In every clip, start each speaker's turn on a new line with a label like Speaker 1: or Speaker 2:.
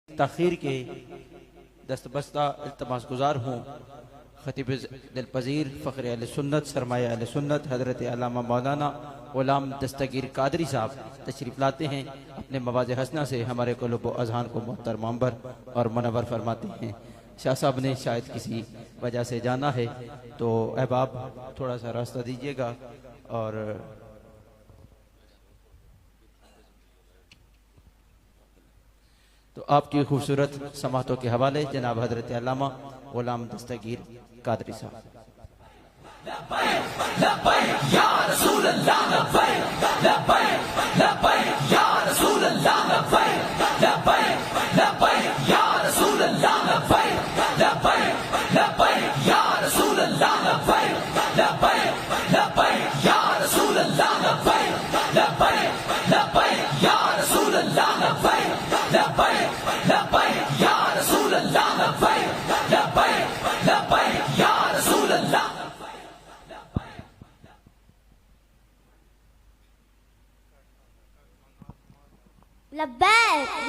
Speaker 1: तखीर के दस्तबस्ता इल्तमास गुजार हूँ। खतीब दिलपजीर फ़ख्र अहले सुन्नत सरमाया अहले सुन्नत हज़रत अल्लामा मौलाना ग़ुलाम दस्तगीर कादरी साहब तशरीफ़ लाते हैं। अपने मवाज़ हसना से हमारे क़ुलूब व अज़हान को मुअत्तर मंवर और मुनव्वर फरमाते हैं। शाह साहब ने शायद किसी वजह से जाना है, तो अहबाब थोड़ा सा रास्ता दीजिएगा। और तो आपकी खूबसूरत समातों के हवाले जनाब हज़रत अल्लामा ग़ुलाम दस्तगीर कादरी साहब।
Speaker 2: लब्बैक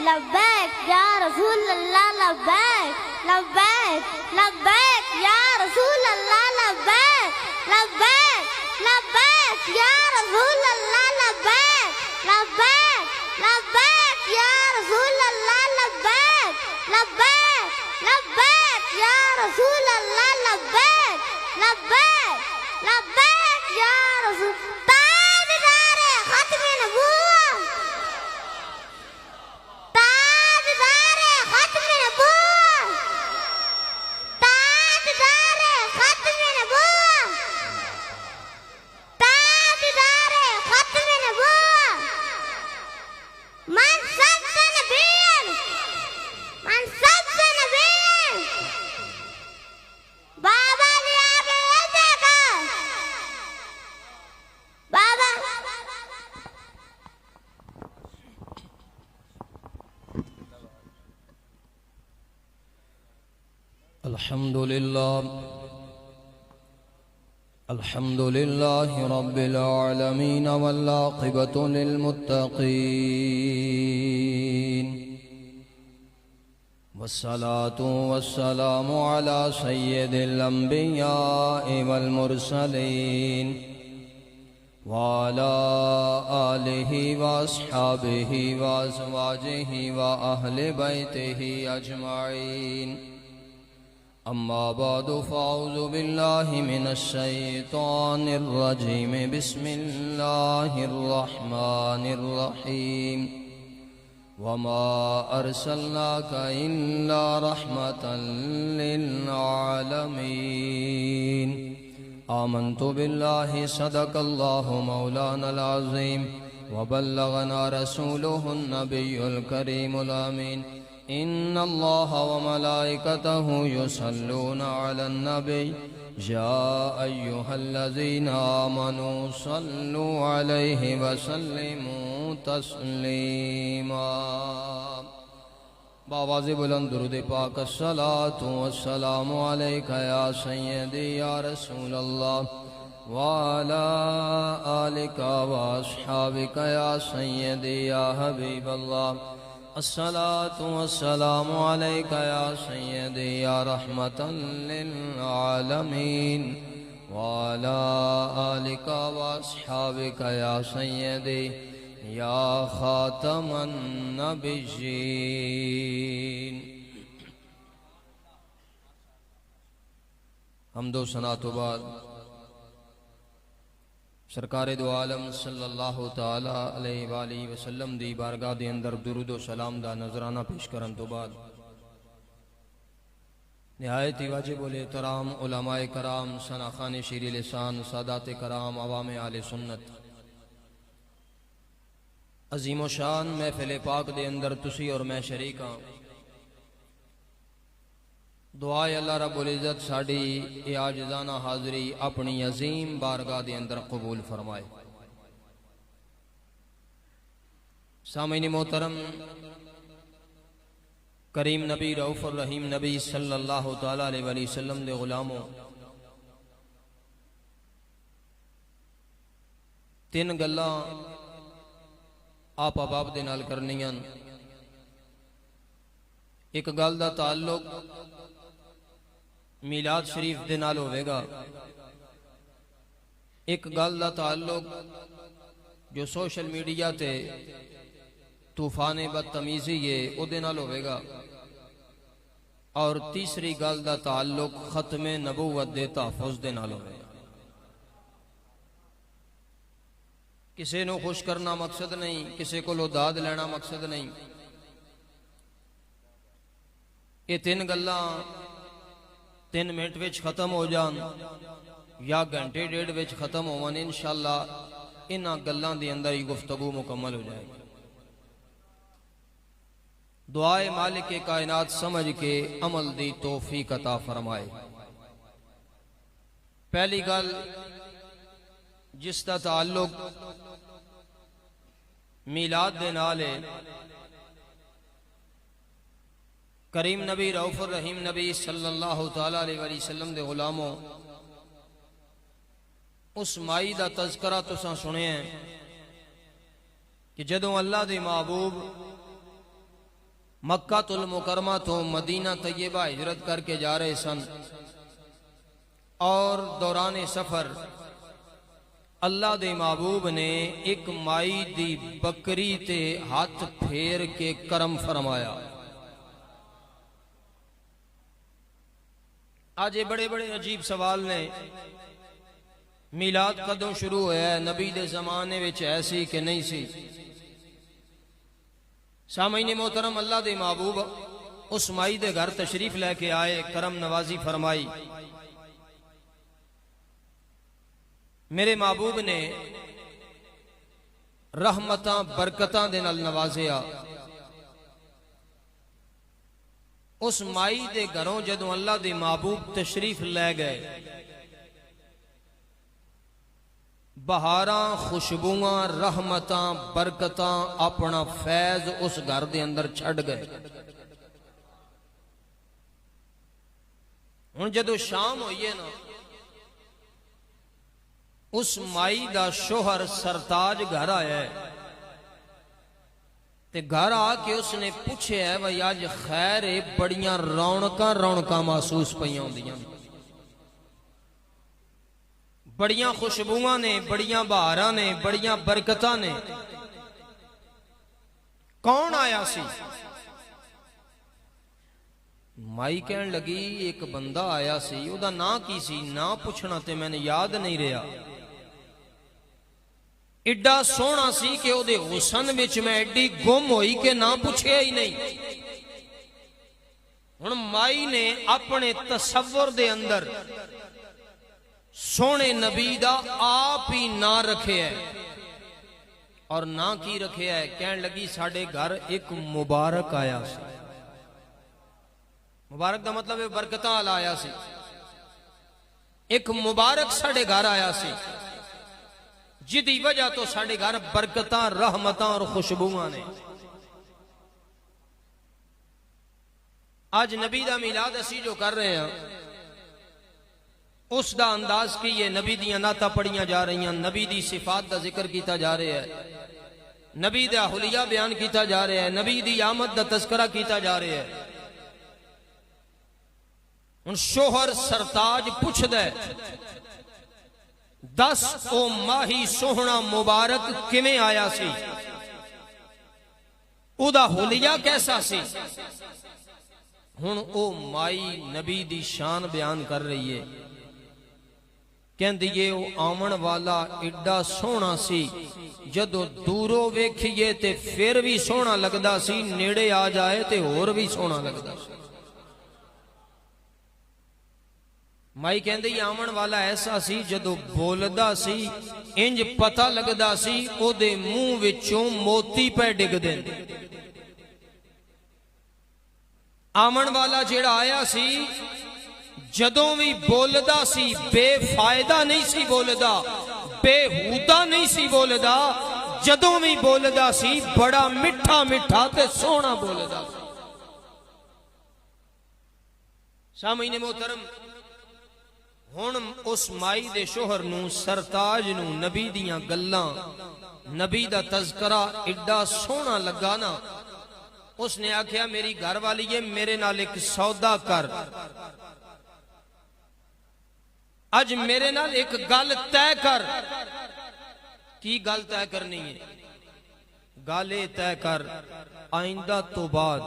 Speaker 2: लब्बैक या रसूल अल्लाह लब्बैक लब्बैक लब्बैक या रसूल अल्लाह लब्बैक लब्बैक लब्बैक या रसूल अल्लाह लब्बैक लब्बैक लब्बैक या रसूल अल्लाह लब्बैक लब्बैक लब्बैक या रसूल अल्लाह लब्बैक लब्बैक लब्बैक या रसूल ताजदारे खत्म नबूवत ताजदारे खत्म नबूवत ताजदारे खत्म नबूवत ताजदारे खत्म नबूवत मनसब से नबीयन मनसब से नबीयन बाबा ने आगे ये देखा बाबा
Speaker 3: अल्हम्दुलिल्लाह रब्बिल आलमीन वल आक़िबतु लिल मुत्तक़ीन वस्सलातु वस्सलामु अला सय्यिदिल अंबिया'i वल मुरसलीन व अला आलिहि व अस्हाबिहि व अज़वाजिहि व अहलि बैतिहि अजमईन। अम्मा बादु फ़अऊज़ु बिल्लाहि मिनश शैतानिर रजीम बिस्मिल्लाहिर रहमानिर रहीम। वमा अर्सलनाका इल्ला रहमतल लिल आलमीन। आमन्तु बिल्लाहि सदक़ल्लाहु मौलानल अज़ीम व बल्लगना रसूलुहुन नबियुल करीमुल आमीन। इन्नल्लाह व मलाइकतहु युसल्लूना अलन नबी या अय्युहल्लज़ीना आमनू सल्लु अलैहि व सल्लिमू तस्लीमा। बावाज़े बुलंद दुरूद पाक अस्सलातु वस्सलामु अलैका या सय्यदी या रसूल अल्लाह व अला आलिका व अस्हाबिका या सय्यदी या हबीब अल्लाह। अस्सलातु वस्सलामु अलैका या सय्यदी या रहमतल लिल आलमीन व अला आलिका व अस्हाबिका या सय्यदी या खातमन नबिय्यीन। हम्दो सना तो बाद सरकार दो आलम सल्लल्लाहु ताला अलैहि वालिहि वसल्लम दी बारगाह दे अंदर दुरूद व सलाम दा नजराना पेश करन तो बाद निहायत ही वाजिब उल एहतराम उलमाए कराम सनाखान शीरी लिसान सादात कराम अवाम आले सुन्नत अजीम शान महफिल पाक दे अंदर तुसी और मैं शरीक हाँ। दुआ अल्लाह रब्बुल इज़्ज़त साड़ी ये आजिज़ाना हाज़री अपनी अजीम बारगाह दे अंदर कबूल फरमाए। सामीन मोहतरम, करीम नबी रऊफ़ुर रहीम नबी सल्लल्लाहु ताला अलैहि वसल्लम दे गुलामों, तीन गल्लां आप अबाब दे नाल करनियां। एक गल दा ताल्लुक मीलाद शरीफ दे नाल होवेगा, एक गल दा ताल्लुक जो सोशल मीडिया ते तूफान बदतमीजी है उहदे नाल होवेगा, और तीसरी गल दा ताल्लुक खत्मे नबूवत दे तहफ़्फ़ुज़ दे नाल होवेगा। किसी नूं खुश करना मकसद नहीं, किसी को दाद लेना मकसद नहीं। ये तीन गल्लां 3 मिनट विच खत्म हो जान या घंटे डेढ़ विच खत्म होवन, इंशाअल्लाह इन्हां गल्लां दे अंदर ही गुफ्तगू मुकम्मल हो जाएगी। दुआए मालिक कायनात समझ के अमल दी तौफीक अता फरमाए। पहली गल जिसका ताल्लुक मीलाद दे नाल है, करीम नबी रऊफुर रहीम नबी सल्लल्लाहु तआला अलैहि वसल्लम दे गुलामों, उस माई दा तज़करा तुसां सुने कि जदों अल्लाह दे महबूब मक्कातुल मुकरमा तो मदीना तैयबा हिजरत करके जा रहे सन, और दौरान सफर अल्लाह दे महबूब ने एक माई दी बकरी ते हाथ फेर के करम फरमाया। आज ये बड़े बड़े अजीब सवाल ने, मीलाद कदों शुरू होया है, नबी दे जमाने विच ऐसी कि नहीं सी? सामईन मोहतरम, अल्लाह दे महबूब उस माई दे घर तशरीफ लेके आए, करम नवाजी फरमाई। मेरे महबूब ने रहमतां बरकतां दे नाल नवाजिया। उस माई दे घरों जदों अल्लाह दे महबूब तशरीफ ले गए, बहारां खुशबुआं रहमतां बरकतां अपना फैज उस घर दे अंदर छड़ गए। हुण जदों शाम होई है ना, उस माई दा शोहर सरताज घर आया है, ते घर आके उसने पूछे है भाई अज खैर है, बड़ियां रौनकां रौनकां महसूस पईयां होंदियां, बड़ियां खुशबुआं ने, बड़ियां बहारां ने, बड़ियां बरकतां ने। कौन आया सी? माई कहन लगी एक बंदा आया सी, ओदा नां की सी? ना पूछना ते मैंने याद नहीं रहा। एडा सोहना सी कि ओदे हुसन विच मैं एडी गुम होई कि ना पूछया ही नहीं। हुण माई ने अपने तसव्वुर दे अंदर सोने नबी दा आप ही ना रखे है, और ना की रखे है? कहन लगी साडे घर एक मुबारक आया सी। मुबारक दा मतलब है बरकतां वाला आया सी। एक मुबारक साडे घर आया सी, जिदी वजह तो साडे घर बरकतां रहमतां और खुशबुआं ने। आज नबी दा मिलाद असी जो कर रहे हैं, उसका अंदाज की है, नबी दियां नाता पढ़ियां जा रही हैं, नबी दी सिफात का जिक्र किया जा रहा है, नबी दा हुलिया बयान किया जा रहा है, नबी दी आमद का तस्करा किया जा रहा है। हुण शोहर सरताज पुछदा है, दस ओ माही सोहना मुबारक किवें आया सी? उदा हुलिया कैसा सी? हुण ओ माई नबी दी शान बयान कर रही है, कहंदी है ओ आवन वाला एडा सोहना सी, जदों दूरों वेखिए ते फिर भी सोहना लगदा सी, नेड़े आ जाए ते होर भी सोहना लगदा सी। माई कहंदी आवन वाला ऐसा सी, जदों बोलदा सी इंज पता लगदा सी ओदे मुंह विचों मोती पे डिगदे। आवन वाला जेड़ा आया सी, जदों भी बोलदा सी बेफायदा नहीं सी बोलदा, बेहूदा नहीं सी बोलदा, जदों भी बोलदा सी बड़ा मिठा मिठा ते सोहना बोलदा सी। सामईन मोहतरम, हुण उस माई दे शोहर नूं, सरताज नूं, नबी दियां गल्लां, नबी दा तज़करा एडा सोहना लगा ना, उसने आख्या मेरी घर वाली है, मेरे नाल एक सौदा कर, अज मेरे नाल एक गल तय कर। की गल तय करनी है? गल ये तय कर, आइंदा तो बाद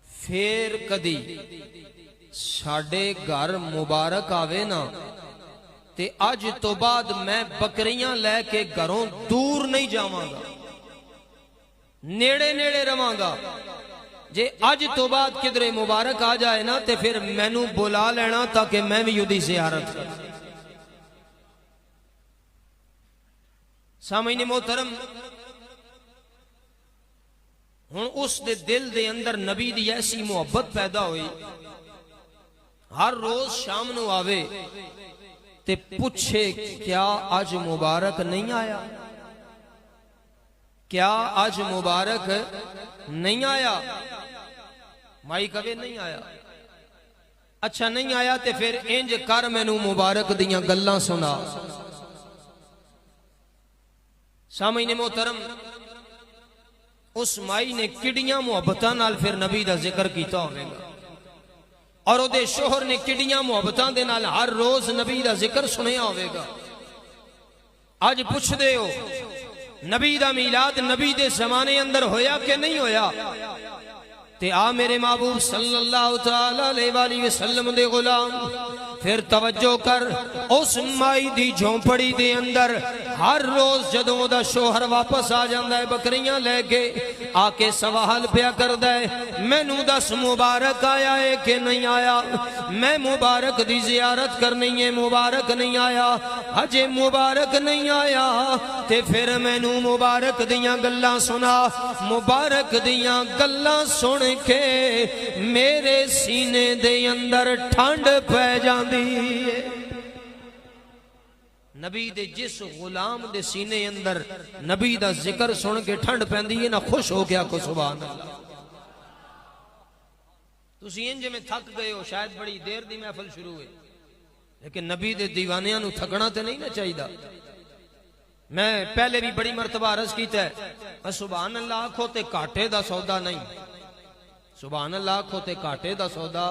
Speaker 3: फिर कदी साडे घर मुबारक आवे ना, ते अज तो बाद मैं बकरियां लैके घरों दूर नहीं जावांगा, नेड़े नेड़े रवांगा। जे अज तो बाद किधरे मुबारक आ जाए ना, ते फिर मैनू बुला लेना ताकि मैं भी उदी ज़ियारत कर। सामईने मोहतरम, हुण उस दे दिल दे अंदर नबी दी ऐसी मुहब्बत पैदा हुई, हर रोज शाम नू आवे ते पूछे क्या अज मुबारक नहीं आया, क्या अज मुबारक नहीं आया। माई कवे नहीं आया। अच्छा नहीं आया ते फिर इंज कर, मैनू मुबारक दियां गल्लां सुना। सामईने मोहतरम, उस माई ने किड़ियां मुहब्बतां नाल फिर नबी दा जिक्र कीता होवेगा, और उहदे शोहर ने किड़ियां मुहब्बतां दे नाल हर रोज नबी दा जिक्र सुनिया होवेगा। अज पुछदे हो नबी दा मीलाद नबी दे जमाने अंदर होया कि नहीं होया? ते आ मेरे महबूब सल्लल्लाहु तआला अलैहि वसल्लम दे गुलाम, फिर तवज्जो कर, उस माई दी झोंपड़ी दे अंदर हर रोज जदों दा शोहर वापस आ जांदा है बकरियां लेके, आके सवाल पिया करदा है, मैनू दस मुबारक आया है कि नहीं आया? मैं मुबारक दी जियारत करनी है, मुबारक नहीं आया, अजे मुबारक नहीं आया, ते फिर मैनू मुबारक दियां गल्लां सुना। मुबारक दियां गल्लां सुन के मेरे सीने दे अंदर ठंड पै जांदी है। नबी दे जिस गुलाम दे सीने अंदर नबी दा जिक्र सुन के ठंड पैंदी है ना, खुश हो गया को सुभान अल्लाह। तुसी इंज में थक गए हो, शायद बड़ी देर दी महफिल शुरू है, लेकिन नबी दे दीवानियां नू थकना ते नहीं ना चाहिए। मैं पहले भी बड़ी मरतबा अर्ज कीता है, सुभान अल्लाह आखो ते घाटे दा सौदा नहीं, सुभान अल्लाह आखो ते घाटे दा सौदा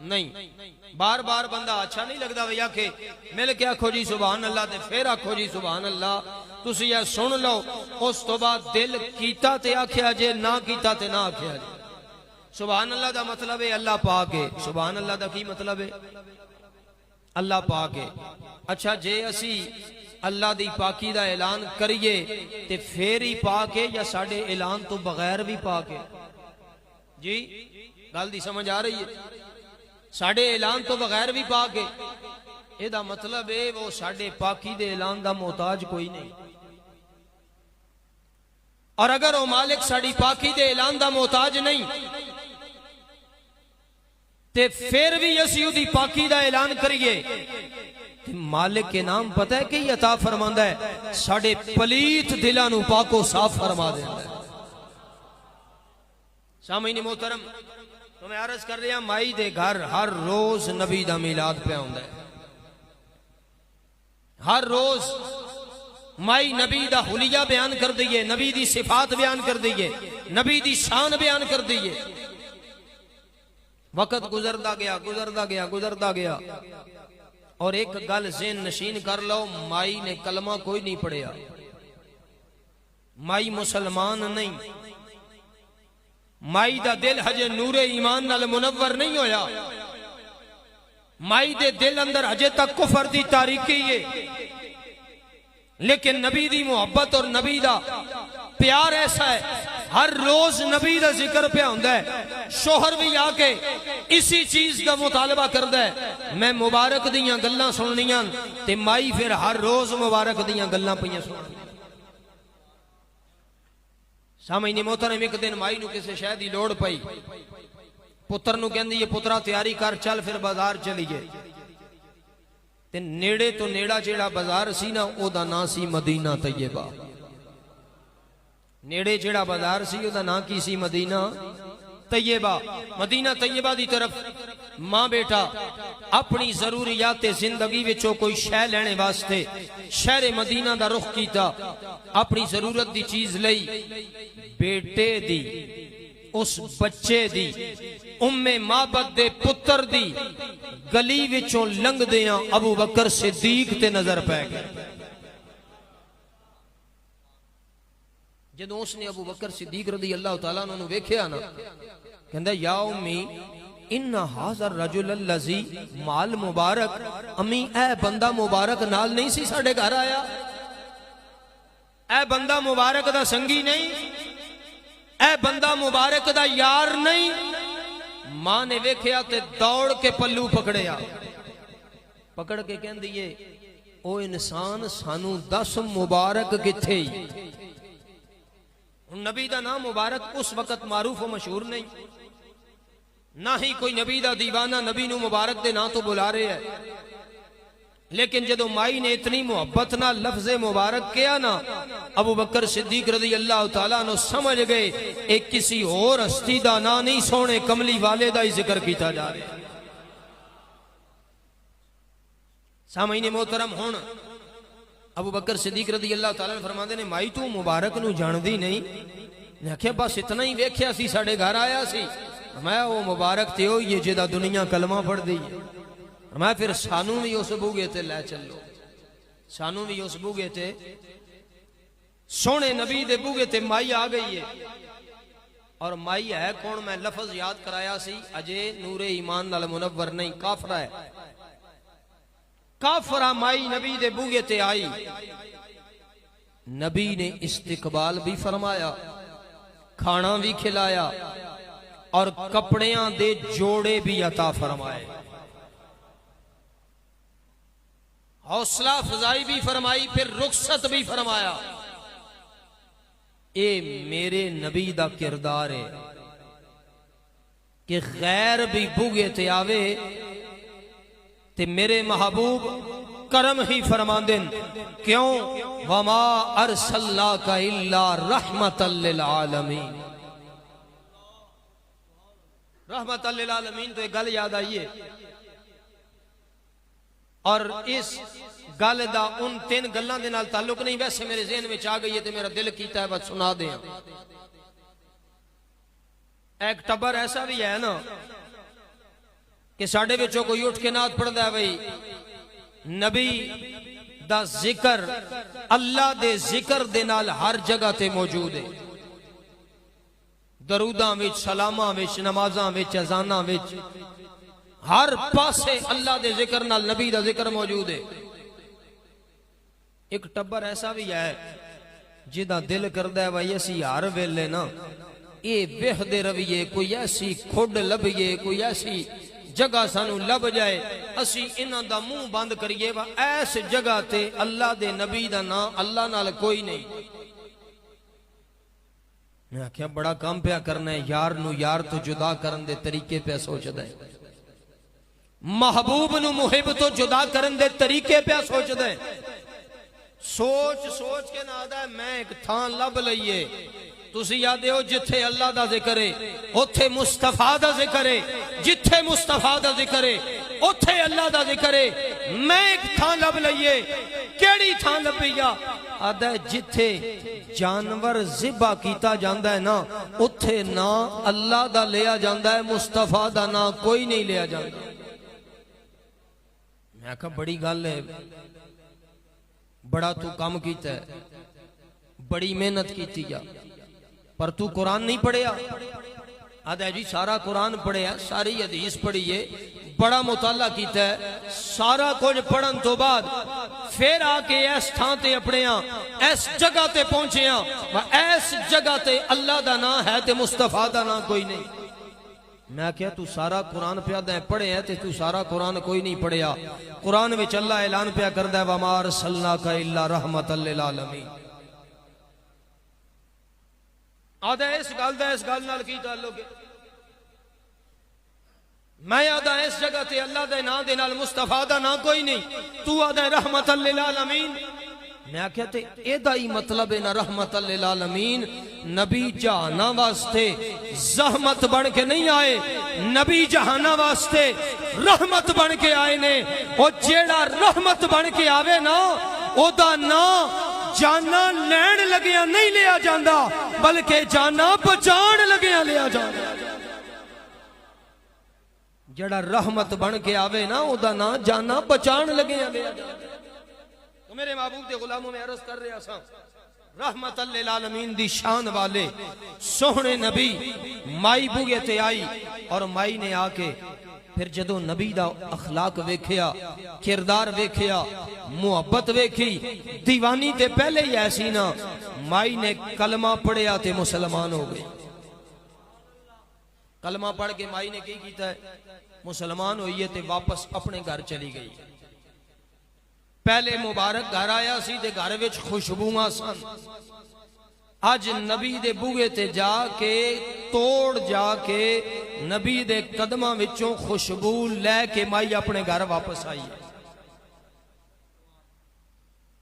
Speaker 3: नहीं। बार बार बंदा अच्छा नहीं लगता भैया के मिल के आखो जी सुभान अल्लाह, ते फिर आखो जी सुभान अल्लाह। तुसी यह सुन लो, उस तो बाद दिल कीता ते आख्या जे, ना कीता ते ना आख्या जे। सुभान अल्लाह दा मतलब है अल्लाह पाक है। सुभान अल्लाह दा की मतलब है? अल्लाह पाक है। अच्छा जे असी अल्लाह दी पाकी दा ऐलान करिए ते फिर ही पाक है, या साडे ऐलान तो बगैर भी पाक है? जी गल दी समझ आ रही है? साडे ऐलान तो बगैर भी पाक है, एदा मतलब है वो साडे पाकी दे ऐलान दा मोहताज कोई नहीं। और अगर वो मालिक साडी पाकी दे ऐलान दा मोहताज नहीं, ते फिर भी असी उदी पाकी दा ऐलान करिए, ते मालिक के नाम पता है कि अता फरमांदा है, साडे पलीत दिलां नू पाको साफ फरमा देंदा है। सामईने मोहतरम, तो मैं अर्ज कर रहा, माई दे घर हर रोज नबी दा मीलाद पे आउंदा है। हर रोज माई नबी दा हुलिया बयान कर दी है, नबी दी सिफात बयान कर दी है, नबी दी शान बयान कर दी है। वक्त गुजरदा गया गुजरदा गया गुजरदा गया, और एक गल ज़हन नशीन कर लो, माई ने कलमा कोई नहीं पढ़िया, माई मुसलमान नहीं, माई दा दिल हजे नूरे ईमान नाल मुनव्वर नहीं होया, माई दे दिल अंदर हजे तक कुफर दी तारीकी है। लेकिन नबी दी मोहब्बत और नबी दा प्यार ऐसा है, हर रोज नबी दा जिक्र पे होंदा है। शोहर भी आके इसी चीज का मुतालबा करदा है, मैं मुबारक दियां गल्लां सुननियां, ते माई फिर हर रोज मुबारक दियां गल्लां पईयां सुन। सामईने मोहतरम, एक दिन माई नू किसी शय दी लोड़ पई, पुत्र नू कहंदी है, पुत्रा तैयारी कर, चल फिर बाजार चलीए। ते नेड़े तो नेड़ा जेड़ा बाजार सी ना, ओदा नाम सी मदीना तैयबा। नेड़े जेड़ा बाजार सी, ओदा नाम की सी? मदीना तैयबा। मदीना तैयबा दी तरफ मां बेटा अपनी जरूरियात जिंदगी विचों कोई शै लेने वास्ते शहर मदीना दा रुख कीता, अपनी जरूरत दी चीज लई, बेटे दी, उस बच्चे दी, उम्मे माबद दे पुत्र दी गली विचों लंघदियां अबू बकर सिद्दीक ते नजर पै गए। जदों उसने अबू बकर सिद्दीक रज़ी अल्लाह तआला अन्हु वेख्या ना, कहंदा या उम्मी इन्ना हाज़र रजुल लज़ी माल मुबारक, अम्मी ए बंदा मुबारक नाल नहीं सी साडे घर आया, ए बंदा मुबारक दा संगी नहीं, ए बंदा मुबारक दा यार नहीं। मां ने वेख्या ते दौड़ के पल्लू पकड़िया, पकड़ के कहंदी है ओ इंसान सानू दस मुबारक किथे। नबी दा नाम मुबारक उस वक्त मारूफ व मशहूर नहीं, ना ही कोई नबी दा दीवाना नबी नू मुबारक दे नाम तो बुला रहे है। लेकिन जदों माई ने इतनी मुहब्बत ना लफ्ज़े मुबारक किया ना, अबू बकर सिद्दीक रज़ी अल्लाह तआला अन्हु समझ गए एक किसी और हस्ती दा ना नहीं, सोने कमली वाले दा ही जिक्र किया जा रहा है। सामईने मोहतरम, हुण अबू बकर सिद्दीक रज़ी अल्लाह तआला फरमाते ने माई तू मुबारक नू जानदी नहीं? ने आख्या बस इतना ही वेख्या सी, साडे घर आया सी। मैं वो मुबारक ते हो ये जिहदा दुनिया कलमा पढ़ दी है। मैं फिर सानू भी उस बूगे ते लै चलो, सानू भी उस बूगे ते, सोने नबी दे बूगे ते माई आ गई है। और माई है कौन? मैं लफज याद कराया सी, अजे नूरे ईमान नाल मुनव्वर नहीं, काफरा है। काफरा माई नबी दे बूगे ते आई, नबी ने इस्तिकबाल भी फरमाया, खाना भी खिलाया और कपड़ियां दे जोड़े भी अता फरमाए, हौसला अफजाई भी फरमाई, फिर रुखसत भी फरमाया। ए मेरे नबी दा किरदार है कि गैर भी बुगे ते आवे ते मेरे महबूब करम ही फरमांदेन। क्यों? वमा अरसलनाका इल्ला रहमतल लिल आलमीन। रहमतल लिल आलमीन तो एक गल याद आई है, और इस गल दा उन तीन गल्लां दे नाल ताल्लुक नहीं, वैसे मेरे ज़हन में आ गई है तो मेरा दिल कीता है बस सुना दें। एक टब्बर ऐसा भी है ना कि साडे विचों कोई उठ के नात पढ़दा है भाई नबी दा जिक्र अल्लाह दे जिक्र दे नाल हर जगह ते मौजूद है। दरूदां विच, सलामां विच, नमाजां विच, अज़ानां विच, हर पासे अल्लाह दे जिक्र नाल नबी दा जिक्र मौजूद है। एक टब्बर ऐसा भी है जिदा दिल करदा है भाई असी हर वेले ना ये बेहदे रविए, कोई ऐसी खुड लभिए, कोई ऐसी जगह सानू लभ जाए, असी इन्हां दा मुंह बंद करिए, वा ऐस जगह ते अल्लाह दे नबी दा नाम अल्लाह नाल कोई नहीं। मैं आख्या बड़ा काम पिया करना है, यार नू यार तो जुदा करन दे तरीके पे सोचदा है, महबूब नू मुहिब तो जुदा करन दे तरीके पे सोचदा है। सोच सोच के ना आदा मैं एक थां लभ लईए। तुसी याद हो जिथे अल्लाह दा जिक्र है उथे मुस्तफा दा जिक्र है, जिथे मुस्तफा दा जिक्र है उथे अल्लाह दा जिक्र है। मैं एक थां लभ लईए, केड़ी थां लभीया? आदा जिथे जानवर ज़िबा कीता जांदा है ना उथे ना अल्लाह दा लिया जांदा है, मुस्तफा दा ना कोई नहीं लिया जांदा। मैं आखा बड़ी गल है, बड़ा तू काम कीता है, बड़ी मेहनत की जा, पर तू कुरान नहीं पढ़िया। आदा जी सारा कुरान पढ़िया, सारी हदीस पढ़ी है, बड़ा मुताला किया है, सारा कुछ पढ़न तो बाद फिर आके इस थां ते अपने इस जगह ते पहुंचे, इस जगह ते अल्लाह दा नाम है ते मुस्तफा दा नाम कोई नहीं। मैं क्या तू सारा कुरान पिया पढ़े है ते तू सारा कुरान कोई नहीं पढ़िया। कुरान में अल्लाह ऐलान पिया करदा है वमा अरसलनाका इल्ला रहमतल लिल आलमीन। आदा इस गल नाल की ताल्लुक है? मैं आदा इस जगह ते अल्लाह दे नाम दे नाल मुस्तफा दा नाम कोई नहीं, तू आदा रहमतल लिल आलमीन। मैं आख्या ते एदा ही मतलब है ना रहमत लिल आलमीन। नबी जहाना वास्ते जहमत बन के नहीं आए, नबी जहाना वास्ते रहमत बन के आए ने। और जेड़ा रहमत बन के आवे ना ओदा ना जाना लैन लगिया नहीं लिया जाता, बल्कि जाना बचान लगिया लिया जाता। जड़ा रहमत बन के आवे ना ओदा ना जाना बचान लगिया लिया जाता। तो मेरे महबूब दे गुलामों में अर्ज कर रहा सा, रहमत लिल आलमीन दी शान वाले सोहने नबी माई बुगे ते आई। और माई ने आके फिर जदों नबी दा अखलाक वेखिया, किरदार वेखिया, मुहब्बत वेखी, दीवानी ते पहले ही ऐसी ना, माई ने कलमा पढ़िया ते मुसलमान हो गई। कलमा पढ़ के माई ने की कीता है, मुसलमान हुई है ते वापस अपने घर चली गई। पहले मुबारक घर आया सी ते घर विच खुशबूआं सन। अज नबी दे बूहे ते जाके तोड़ जाके नबी दे कदमां विचों खुशबू लैके माई अपने घर वापस आई है।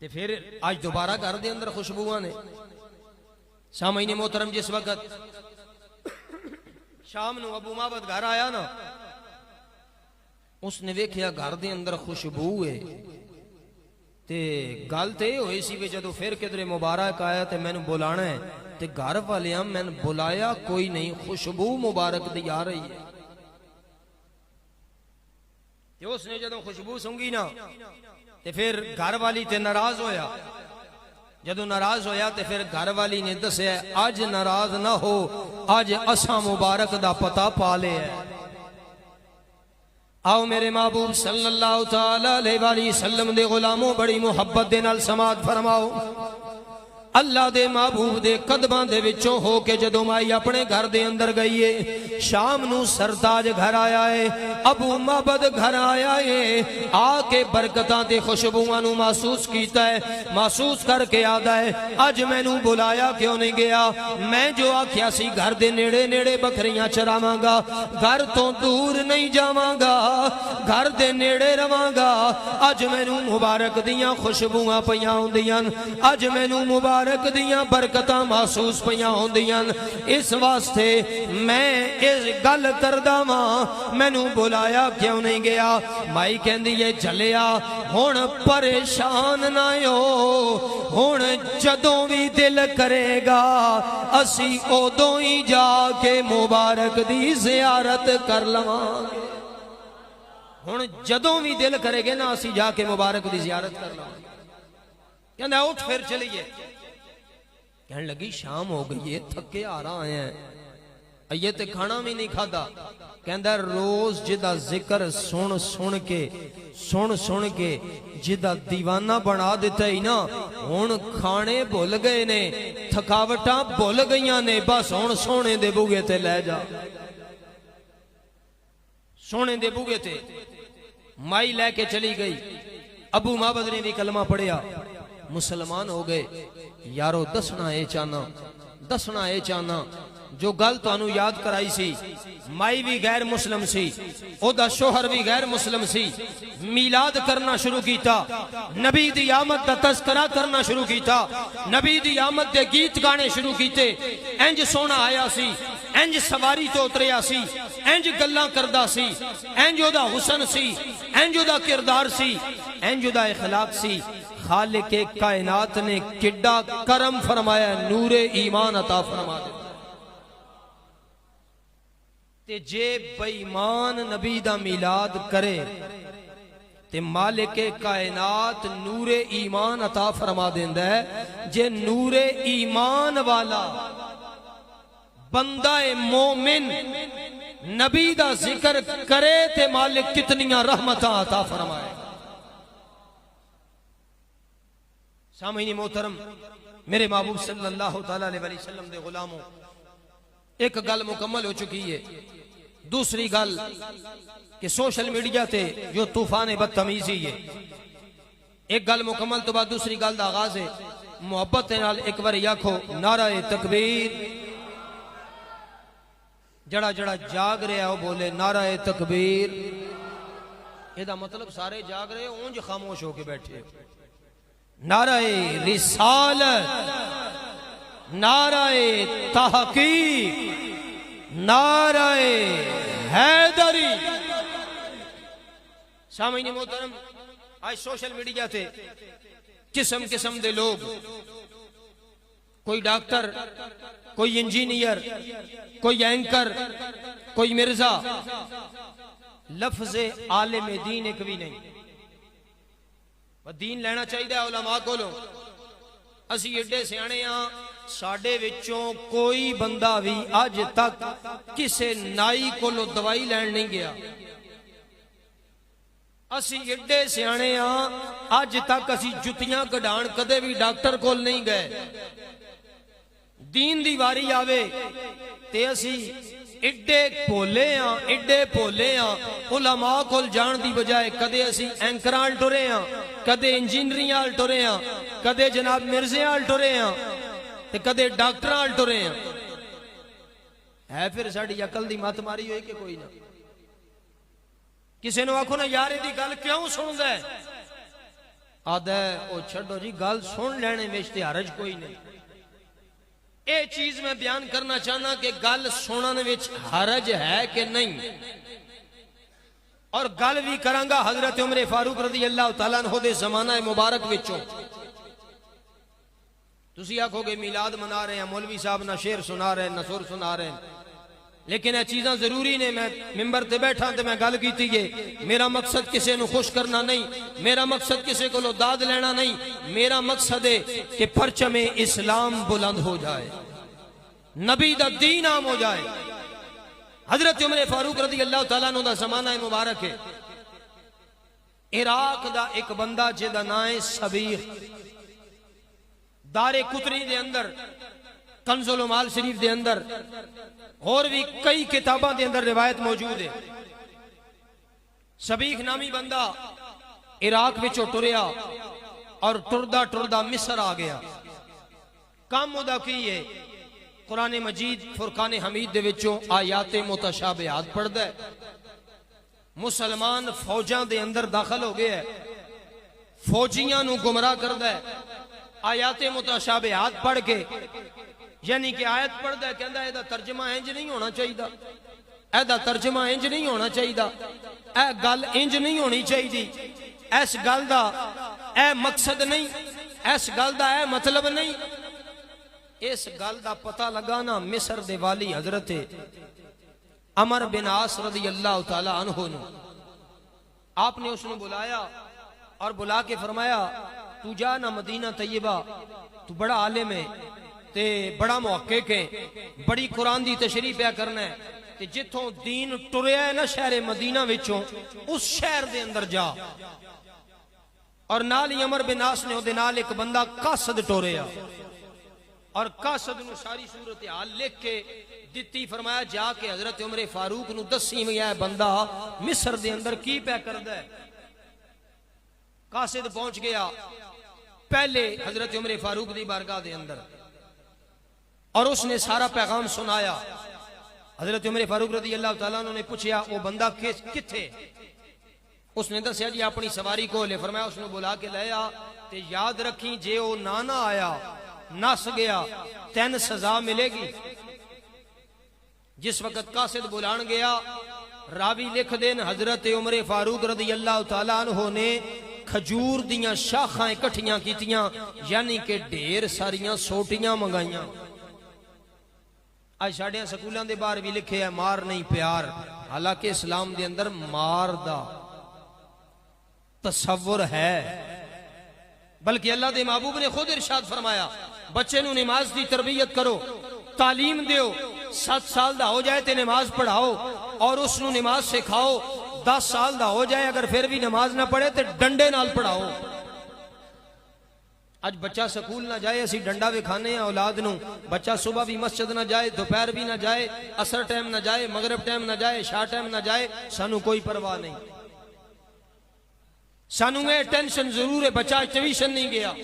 Speaker 3: ते फिर आज दोबारा घर दे अंदर खुशबूआं ने। सामईने मोहतरम, जिस वक्त शाम नू अबू माबद घर आया ना, उसने वेख्या घर दे अंदर खुशबू है। ते गल तो यह हुई सी भी जदों फिर किधरे मुबारक आया तो मैनू बुलाना है, ते घर वाले मैंने बुलाया कोई नहीं, खुशबू मुबारक दी आ रही है। ते उसने जदों खुशबू सूंघी ना ते फिर घर वाली ते नाराज होया। जदों नाराज होया ते फिर घर वाली ने दस्या, अज नाराज ना हो, अज असा मुबारक दा पता पा लिया। आओ मेरे महबूब सल्लल्लाहु तआला अलैहि वसल्लम दे गुलामों, बड़ी मुहब्बत दे नाल समात फरमाओ। अल्लाह दे महबूब दे कदमां दे विचों हो के जदों माई अपने घर दे अंदर गई है, शाम नू सरताज घर आया है, अबू माबद घर आया है। आके बरकतां ते खुशबूआं नू महसूस कीता है, महसूस करके आदा है, अज मैनू बुलाया क्यों नहीं गया? मैं जो आख्या सी घर दे नेड़े नेड़े बकरियां चरावांगा, घर तो दूर नहीं जावांगा, घर दे नेड़े रवांगा। अज मैनू मुबारक दियां खुशबूआं पईयां हुंदियां, अज मैनू मुबारक दियां बरकतां महसूस पईयां होंदियां। इस वास्ते मैं इस गल करदा वां, मैनू बुलाया क्यों नहीं गया? माई कहंदी है, चलिया हुण परेशान ना हो, हुण जदों भी दिल करेगा असी उदों ही जाके मुबारक दी जियारत कर लवांगे। हुण जदों भी दिल करेगे ना असी जाके मुबारक दी जियारत कर लवांगे। कहंदा उठ फिर चलिए। कहने लगी शाम हो गई है, थके आ रहा है, ये ते खाना भी नहीं खाता। कहंदा रोज जिदा जिक्र सुन सुन के जिदा दीवाना बना दिता ही ना, हुण खाने भुल गए ने, थकावटां भुल गईयां ने, बस हुण सोने दे बूहे ते लै जा। सोने दे बूहे ते माई लैके चली गई। अबू माबद ने भी कलमा पढ़िया, मुसलमान हो गए। यारो दसना ये चाहना जो गल तुहानू याद कराई सी, माई भी गैर मुस्लिम सी, ओदा शोहर भी गैर मुस्लिम सी। मिलाद करना शुरू किया, नबी दी आमद दा तस्करा करना शुरू किया, नबी दी आमद दे गीत गाने शुरू किए। इंज सोना आया सी, इंज सवारी तो उतरिया सी, इंज गल्लां करदा सी, इंज ओदा हुसन सी, इंज ओदा किरदार सी, इंज ओदा इखलाक सी। खालिके कायनात ने किड्डा करम फरमाया, नूरे ईमान अता फरमा दे। ते जे बेईमान नबी दा मिलाद करे ते मालिके कायनात नूरे ईमान अता फरमा देंदा है। जे नूरे ईमान वाला बंदा मोमिन नबी दा जिक्र करे ते मालिक कितनियां रहमतां अता फरमाए। सामईने मोहतरम, मेरे महबूब सल्लल्लाहु तआला अलैहि वसल्लम दे गुलामों, एक गल मुकम्मल हो चुकी है। दूसरी गल कि सोशल मीडिया ते जो तूफान बदतमीजी है, एक गल मुकम्मल तो बाद दूसरी गल दा आगाज है। मुहब्बत दे नाल एक बार आखो नाराए तकबीर। जड़ा जड़ा जाग रहा है वो बोले नाराए तकबीर। एदा मतलब सारे जाग रहे, ऊंज खामोश होके बैठे। नाराए रिसालत, नाराए तहकीक, नाराए हैदरी। सामईन मोहतरम, आज सोशल मीडिया थे किस्म किस्म दे लोग, कोई डॉक्टर, कोई इंजीनियर, कोई एंकर, कोई मिर्जा, लफ्ज़े आलिम दीन एक भी नहीं। दीन लेना चाहिए उलमा कोलों। असी एडे सियाने हाँ, साडे विचों कोई बंदा भी अज तक किसे नाई कोलों दवाई लैन नहीं गया। असी एडे सियाने हाँ, अज तक असी जुतियां कढ़ाण कदे भी डॉक्टर कोल नहीं गए। दीन दी वारी आवे ते असी एडे भोले हाँ, एडे भोले हाँ, उलमा कोल जाण दी बजाय कदे असी एंकरां अल टुरे हाँ, कदे इंजीनियरिंग अल टुरे हाँ, कदे जनाब मिर्जे अल टुरे हाँ, ते कदे डॉक्टर अल टुरे हाँ। है फिर साडी अकल दी मत मारी होई कि कोई ना? किसी ने आखो ना यार इहदी गल क्यों सुनदा है? आदा ओ छड्डो जी, गल सुन लेने विच ते हरज कोई नहीं। ये चीज मैं बयान करना चाहना कि गल सुनने विच हरज है कि नहीं। और गल भी करांगा हजरत उमर फारूक रज़ी अल्लाह तआला अन्हु दे ज़माना मुबारक विचों। तुसी आखोगे मिलाद मना रहे हैं, मौलवी साहब ना शेर सुना रहे हैं, ना सुर सुना रहे हैं, लेकिन यह चीज़ां जरूरी ने। मैं मिंबर ते बैठा तो मैं गल की है। मेरा मकसद किसी को खुश करना नहीं, मेरा मकसद किसी को दाद लेना नहीं। मेरा मकसद है कि परचमे इस्लाम बुलंद हो जाए, नबी दा दीन आम हो जाए। हजरत उमर फारूक रज़ी अल्लाह तआला अन्हु दा ज़माना मुबारक है। इराक दा एक बंदा जिहदा नाम है सबीर, दारे कुतरी दे अंदर, कंजुल उमाल शरीफ दे अंदर और भी कई किताबों के अंदर रिवायत मौजूद है। सबीख नामी बंदा इराक विचों टुरिया और टुरदा टुरदा मिस्र आ गया। काम उदा की है, कुरान मजीद फुरकान हमीद दे विचों आयात मुतशाबिहात पढ़दा है। मुसलमान फौजां दे अंदर दाखिल हो गया है, फौजियां नू गुमराह करदा है। आयात मुतशाबिहात पढ़ के, यानी कि आयत पढ़दा है, कहंदा एदा तर्जमा इंज नहीं होना चाहिए, एदा तर्जमा इंज नहीं होना चाहिए, ए गल इंज नहीं होनी चाहिए, इस गल दा ए मकसद नहीं, इस गल दा ए मतलब नहीं। इस गल दा पता लगा ना मिस्र दे वाली हजरत अमर बिन आस रज़ी अल्लाह तआला अन्हु ने। आपने उसने बुलाया और बुला के फरमाया, तू जा ना मदीना तैयबा, तू बड़ा आलिम है ते बड़ा मुहक्किक है, बड़ी कुरान दी तशरीह पिया करना है, ते जिथों दीन टुरिया है ना शहर मदीना विचों, उस शहर दे अंदर जा। और नाल ही अमर बिन आस ने उहदे नाल एक बंदा कासद टोरिया और कासद नूं सारी सूरत हाल लिख के दित्ती। फरमाया जाके हजरत उमर फारूक नूं दसी भी है बंदा मिस्र दे अंदर की पिया करदा है। कासिद पहुंच गया पहले हजरत उमर फारूक दी बारगाह दे अंदर और उसने सारा पैगाम सुनाया। हजरत उमर फारूक रज़ी अल्लाह तआला अन्हु ने पूछा वो बंदा किथे? उसने दसिया जी अपनी सवारी को ले। फरमाया उसने बुला के ले आ ते याद रखी जे वो ना आया, नस गया, तेन सजा मिलेगी। जिस वक्त कासिद बुलान गया, रावी लिख देन हजरत उमर फारूक रज़ी अल्लाह तआला अन्हु ने खजूर दियां शाखां इकट्ठियां कीतियां, यानी कि ढेर सारियां सोटियां मंगाइयां। आज साढ़े स्कूलों के बाहर भी लिखे है मार नहीं प्यार, हालांकि इस्लाम के अंदर मार दा तसव्वुर है। बल्कि अल्लाह के महबूब ने खुद इरशाद फरमाया, बच्चे नू नमाज की तरबियत करो, तालीम दियो, 7 साल दा हो जाए तो नमाज पढ़ाओ और उसनू नमाज सिखाओ। 10 साल दा हो जाए अगर फिर भी नमाज ना पढ़े तो डंडे नाल पढ़ाओ। आज बच्चा स्कूल ना जाए, असी डंडा विखाने औलाद नू। बच्चा सुबह भी मस्जिद ना जाए, दोपहर भी ना जाए, असर टाइम ना जाए, मगरब टाइम ना जाए, शाह टाइम ना जाए, सानू कोई परवाह नहीं। सानू ये टेंशन जरूर है बच्चा ट्यूशन नहीं गया,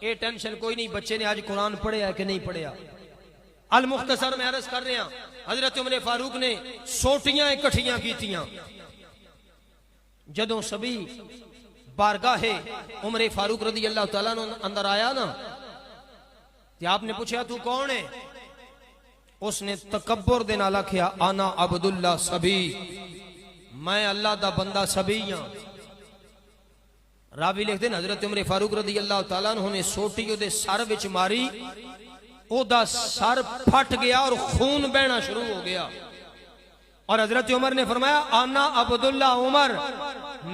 Speaker 3: ये टेंशन कोई नहीं बच्चे ने आज कुरान पढ़िया कि नहीं पढ़िया। अल मुख्तसर में अर्ज कर रहे हैं, हजरत उमर फारूक ने सोटियां इकट्ठियां कीतियां। जदों सभी बारगाहे उमर फारूक रदी अल्लाह तआला अन्हु अंदर आया ना, ते आपने पूछा तू कौन है? उसने तकब्बुर दे नाल आखिया आना अब्दुल्ला सभी, मैं अल्लाह दा बंदा सभी हां। रावी लिखते हैं हजरत उमर फारूक रदी अल्लाह तआला अन्हु ने सोटी उहदे सर विच मारी, ओदा सर फट गया और खून बहना शुरू हो गया। और हजरत उमर ने फरमाया आना अब्दुल्ला उमर,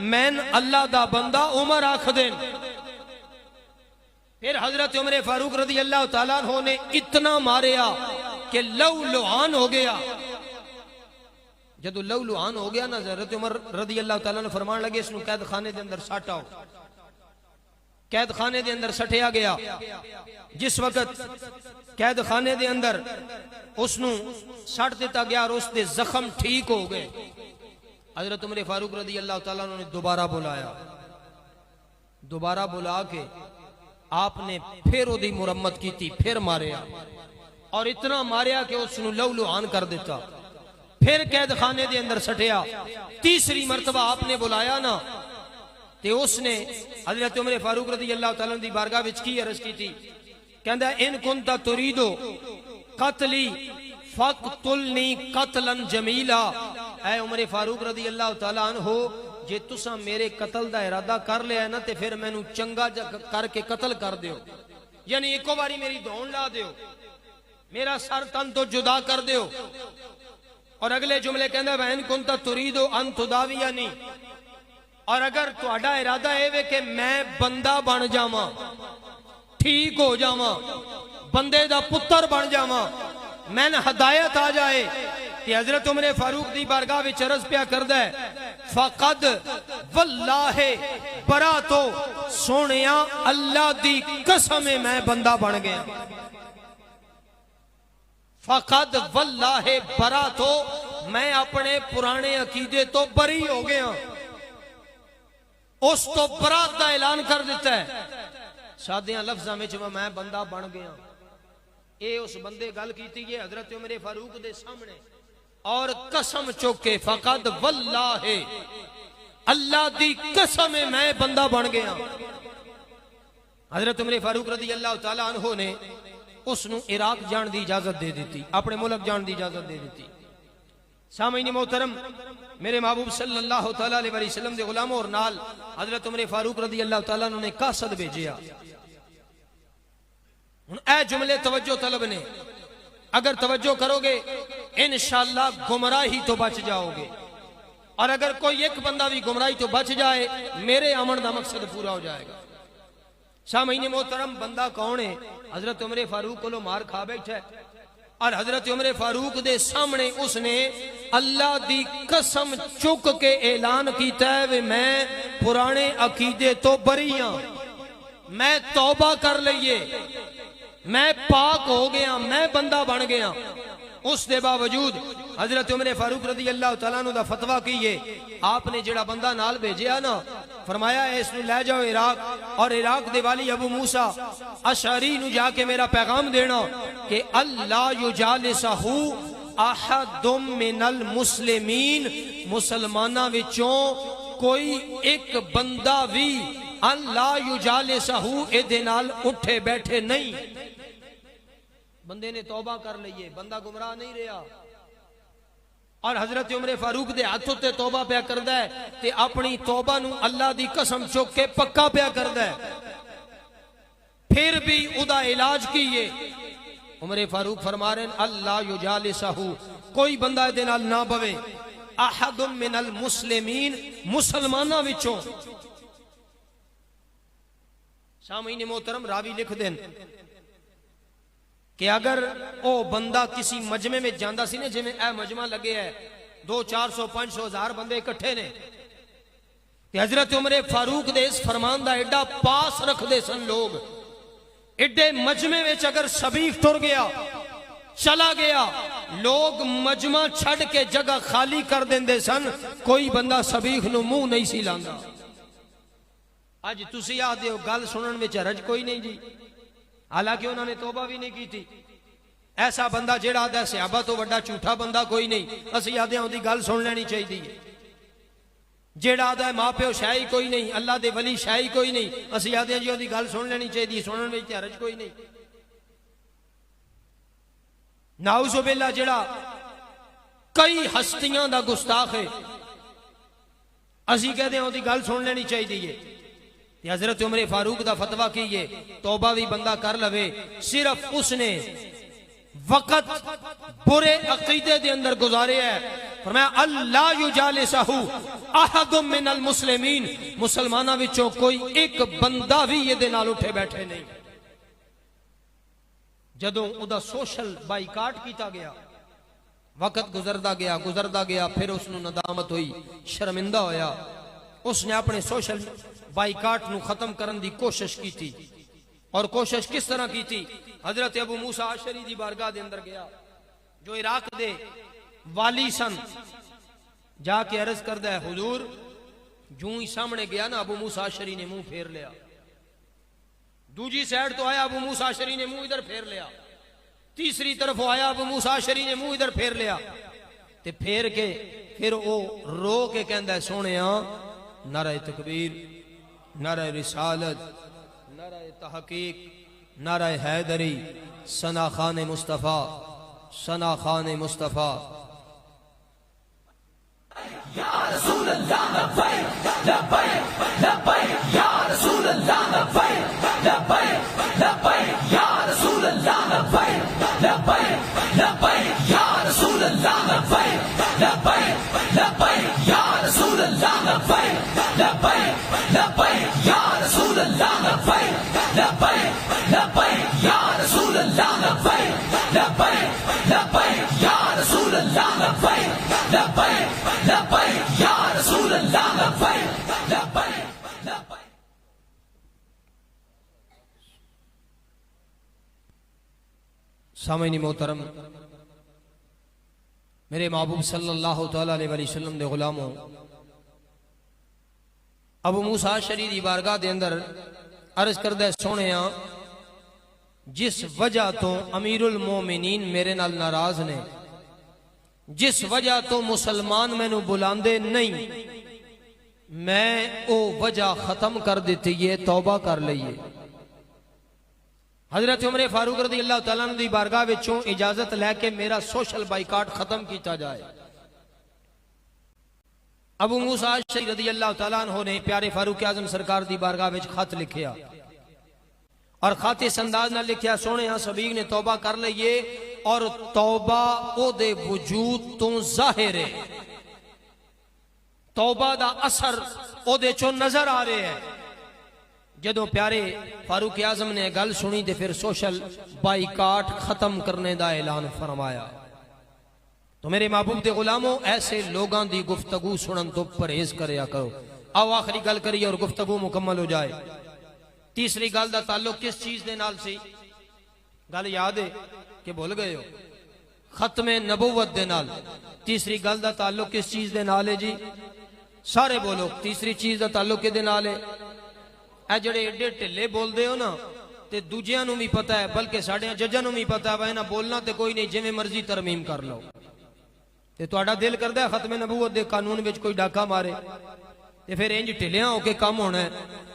Speaker 3: मैन अल्लाह दा बंदा उमर आख देन। फिर हजरत उमर फारूक रदी अल्लाह तआला अन्हु ने इतना मारिया कि लहू लुहान हो गया। जदों लहू लुहान हो गया ना, हजरत उमर रदी अल्लाह तआला ने फरमान लगे इसनू कैद खाने दे अंदर सट आओ। कैद खाने दे अंदर सटिया गया। जिस वक्त कैद खाने दे अंदर उसनू सट दिता गया और उसके जख्म ठीक हो गए, हजरत उमर फारूक रदी अल्लाह तआला ने दोबारा बुलाया। दोबारा बुला के आपने फिर ओदी मुरम्मत की थी, फिर मारिया और इतना मारिया कि उसनू लहू लुहान कर दिता। फिर कैद खाने दे अंदर सटिया। तीसरी मरतबा आपने बुलाया ना, ते उसने हजरत उमर फारूक रदी अल्लाह तआला दी बारगाह विच की अर्ज की थी, कहंदा इन कुंता तुरीदो कतली फक्तुलनी कतलन जमीला। ऐ उमर फारूक रदी अल्लाह तआला अन्हु, जे तुसा मेरे कतल दा इरादा कर लिया ना, ते फिर मैनू चंगा करके कतल कर दियो, यानी एको बारी मेरी धौन ला दियो, मेरा सर तन तो जुदा कर दियो। और अगले जुमले कहंदा वैन कुंता तुरीदो अन तुदावियानी, और अगर तुहाडा इरादा है कि मैं बंदा बन जावा, ठीक हो जावा, बंदे दा पुत्र बन जावा, मैन हदायत आ जाए, कि हजरत उमर फारूक दी बारगाह विच अर्ज पिया करदा है फकद वल्लाहे बरा तो सोनिया अल्लाह दी कसम है मैं बंदा बन गया। फकद वल्लाहे बरा तो मैं अपने पुराने अकीदे तो बरी हो गया, उस तो बरात का ऐलान कर दिता है। सादियां लफ्जां में मैं बंदा बन गया। ये उस बंदे गल की है हजरत उमर फारूक दे सामने, और कसम चुके फकद वल्लाहे अल्लाह दी कसम है मैं बंदा बन गया। हजरत उमर फारूक रदी अल्लाह तआला अन्हु ने उसनू इराक जाने की इजाजत दे दी, अपने मुल्क जाने की इजाजत दे दी। सामईन मोहतरम, मेरे महबूब सल्लल्लाहु तआला अलैहि वसल्लम दे गुलामों और नाल हजरत उमर फारूक रदी अल्लाह तआला ने कासद भेजिया। हुण ए जुमले तवज्जो तलब ने, अगर तवज्जो करोगे इंशाअल्लाह गुमराही तो बच जाओगे, और अगर कोई एक बंदा भी गुमराही तो बच जाए मेरे आमन का मकसद पूरा हो जाएगा। सामईन मोहतरम, बंदा कौन है? हजरत उमर फारूक को मार खा बैठा, और हजरत उमर फारूक दे सामने उसने अल्लाह दी कसम चुक के ऐलान किया है मैं पुराने अकीदे तो बरी हां, मैं तौबा कर लईए, मैं पाक हो गया, मैं बंदा बन गया। उसके बावजूद हजरत उमर फारूक रदी अल्लाह तआला दा फतवा की है, आपने जेड़ा बंदा नाल भेजिया ना, फरमाया इसनू ले जाओ इराक, और इराक दे वाली अबू मूसा अशअरी नु जाके मेरा पैगाम देना कि अल्लाह युजालिसहु अहदुम मिनल मुस्लिमीन, मुसलमाना विचों कोई एक बंदा भी अल्लाह युजालिसहु ए नाल उठे बैठे नहीं। बंदे ने तौबा कर लईए, बंदा गुमराह नहीं रहा, और हजरत उमर फारूक दे हाथ उत्ते तौबा पिया करदा है, ते अपनी तौबा नू अल्लाह दी कसम चुक के पक्का पिया करदा है। फिर भी उदा इलाज कीए। उमर फारूक फरमा रहे अल्लाह युजालिसहु, कोई बंदा दे नाल ना बवे, अहदुम मिनल मुस्लिमीन, मुसलमाना विचों। सामईन मोहतरम, रावी लिख देन कि अगर ओ बंदा किसी मजमे में जांदा सी ने, जिवें ए मजमा लगे है 200-400 500 1000 बंदे इकट्ठे ने, ते हजरत उमर फारूक दे इस फरमान दा एडा पास रखदे सन लोग, एडे मजमे में अगर सबीख टुर गया, चला गया, लोग मजमा छड़ के जगह खाली कर देंदे सन, कोई बंदा सबीख नू मुंह नहीं सी लांदा। अज तुसी आखदे हो गल सुनन विच हरज कोई नहीं जी, हालांकि उन्होंने तौबा भी नहीं की थी। ऐसा बंदा जेड़ा आदा सहाबा तो बड़ा झूठा बंदा कोई नहीं, असं आदे उहदी गल सुन लेनी चाहिए। जेड़ा आदा माँ प्यो शै ही कोई नहीं, अल्लाह दे वली शै ही कोई नहीं, असीं आदे जी ओदी गल सुन लेनी चाहिए, सुनने विच हरज कोई नहीं। नाउजुबिल्ला जेड़ा कई हस्तियां दा गुस्ताख है, असीं कहते हैं ओदी गल सुन लेनी चाहिए। हजरत उमर फारूक दा फतवा की है, तौबा भी बंदा कर लवे, सिर्फ उसने वक़्त बुरे अकीदे दे अंदर गुजारे है। फरमाया अल्लाह युजालिसहु अहदुम मिनल मुस्लिमीन, मुसलमानां विचों कोई एक बंदा भी इहदे नाल उठे बैठे नहीं। जदों उदा सोशल बाइकाट किया गया, वक़्त गुजरदा गया, फिर उसनूं नदामत हुई, शर्मिंदा होया, उसने अपने सोशल बाइकाट नूं खत्म करने की कोशिश की थी। और कोशिश किस तरह की थी? हजरत अबू मूसा अशरी दी बारगाह दे अंदर गया, जो इराक दे वाली सन, जाके अर्ज करदा है हुजूर, जूं ही सामने गया ना अबू मूसा अशरी ने मुंह फेर लिया, दूजी साइड तो आया अबू मूसा अशरी ने मुंह इधर फेर लिया, तीसरी तरफ आया अबू मूसा अशरी ने मुंह इधर फेर लिया, ते फेर के फिर वो रो के कहंदा सोहणिया नारे तकबीर, नारे रिसालत, नारे तहकीक, नारे हैदरी, सना खान मुस्तफ़ा, सना खान मुस्तफ़ा। या रसूल अल्लाह लब्बैक लब्बैक लब्बैक या रसूल अल्लाह लब्बैक लब्बैक लब्बैक या रसूल अल्लाह लब्बैक लब्बैक लब्बैक या रसूल अल्लाह लब्बैक लब्बैक लब्बैक या रसूल अल्लाह लब्बैक लब्बैक लब्बैक या रसूल अल्लाह लब्बैक लब्बैक लब्बैक या रसूल अल्लाह लब्बैक लब्बैक लब्बैक या रसूल अल्लाह लब्बैक लब्बैक लब्बैक या रसूल अल्लाह लब्बैक लब्बैक लब्बैक। सामईन मोहतरम, मेरे महबूब सल्लल्लाहु तआला अलैहि वसल्लम दे गुलामों, अबू मूसा अशरी दी बारगाह दे अंदर अर्ज करदा सोहणिया, जिस वजह तो अमीरुल मोमिनीन मेरे नाल नाराज ने, जिस वजह तो मुसलमान मैनू बुलांदे नहीं, मैं ओ वजह खत्म कर दी है, तौबा कर लईए। हजरत उमर फारूक रज़ी अल्लाह तआला अन्हु दी बारगाह विचों इजाजत लैके मेरा सोशल बाइकाट खत्म किया जाए। अबू मूसा अशरी रज़ी अल्लाह तआला अन्हु ने प्यारे फारूक आजम सरकार दी बारगाह विच खत लिखिया, और खत इस अंदाज नाल लिखिया, सोहणे सदीक ने तौबा कर लईए, और तौबा ओदे वजूद तो जाहिर है, तौबा दा असर ओदे चों नजर आ रहा है। जदों प्यारे फारूक आजम ने गल सुनी तो फिर सोशल बाइकाट खत्म करने का ऐलान फरमाया। तो मेरे महबूब दे गुलामों, ऐसे लोगों की गुफ्तगू सुनन तो परहेज करया करो। आओ आखिरी गल करिए और गुफ्तगू मुकम्मल हो जाए। तीसरी गल का ताल्लुक किस चीज दे नाल सी? गल याद है कि भूल गए हो? खत्मे नबूवत दे नाल। तीसरी गल का ताल्लुक किस चीज दे नाल है जी? सारे बोलो। तीसरी चीज का ताल्लुक किहदे नाल है? ए जड़े एडे ढिले बोलते हो ना, ते दूजियां नूं भी पता है, बल्कि साढ़े जजां नूं भी पता है, इन्हां बोलना तो कोई नहीं, जिवें मर्जी तरमीम कर लो। ते तुहाडा दिल करदा है खत्मे नबूवत दे कानून विच कोई डाका मारे, ते फिर इंज ढिलिया होके काम होना है।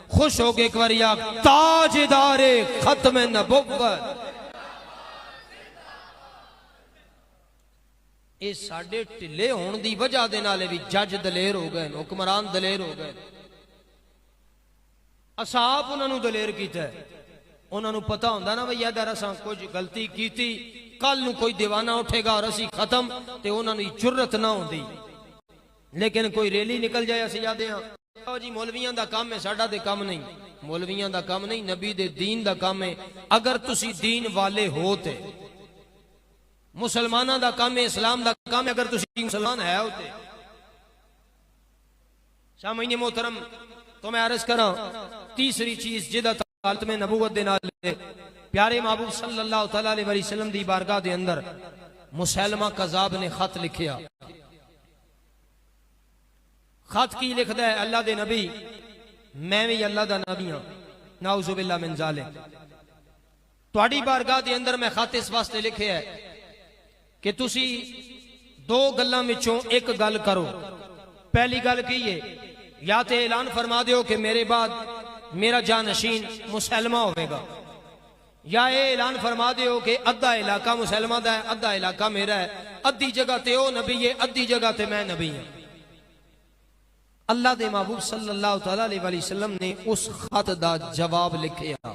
Speaker 3: खुश होके एक बार या ताजदारे खत्मे नबूवत। ये साडे ढिले होने की वजह दे नाल भी जज दलेर हो गए, हुक्मरान दलेर हो गए। असां आप उन्होंने दलेर किया, उन्होंने पता होंदा ना भाई यार असां कुछ गलती की, कल नूं कोई दीवाना उठेगा और असी खत्म, तो उन्होंने जुर्रत ना होंदी। लेकिन कोई रैली निकल जाए असीं आखदे हां जी मौलवियां दा काम है, साडा ते काम नहीं। मौलवियां दा काम नहीं, नबी दे दीन दा काम है। अगर तुसी दीन वाले हो ते मुसलमाना दा काम है, इस्लाम दा काम है। अगर तुसी मुसलमान है होते। सामईन मोहतरम, तो मैं अर्ज करा तीसरी चीज जिहदा ताल्लुक में नबूवत दे नाल है, प्यारे महबूब सल्लल्लाहु तआला अलैहि वसल्लम दी बारगाह दे अंदर मुसैलमा कज़ाब ने खत लिखिया। खत की लिखदा है, अल्लाह दे नबी, मैं भी अल्लाह दा नबी हां, नाउज़ु बिल्लाह मिन ज़ालिक। तुहाडी बारगाह दे अंदर मैं खत इस वास्ते लिखिया है कि तुसी दो गल्लां विचों एक गल करो। पहली गल की है या तो ऐलान फरमा दियो कि मेरे बाद मेरा जानशीन मुसलमा होगा, या ये ऐलान फरमा दियो कि अद्धा इलाका मुसलमा दा है, अद्धा इलाका मेरा है, अद्धी जगह ते ओ नबी है, अद्धी जगह ते मैं नबी हूं। अल्लाह दे महबूब सल्लल्लाहु तआला अलैहि वसल्लम ने उस खत दा जवाब लिखिया,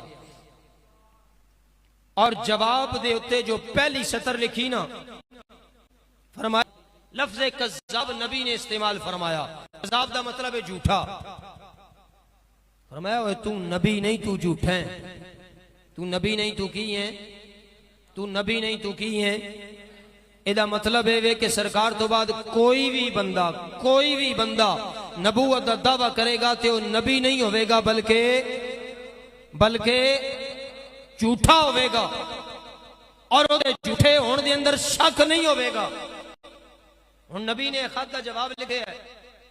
Speaker 3: और जवाब दे उत्ते जो पहली सतर लिखी ना, फरमाया लफ्ज़ कज़्ज़ाब नबी ने इस्तेमाल फरमाया। कज़्ज़ाब दा मतलब है झूठा। फरमाया ओए तू नबी नहीं, तू झूठा है, तू नबी नहीं, तू की है, तू नबी नहीं, तू की है। इहदा मतलब है कि सरकार तो बाद कोई भी बंदा नबूवत दा दावा करेगा तो वह नबी नहीं होवेगा, बल्कि झूठा होवेगा, और उसके झूठे होने के अंदर शक नहीं होवेगा। हुण नबी ने खत का जवाब लिखे है।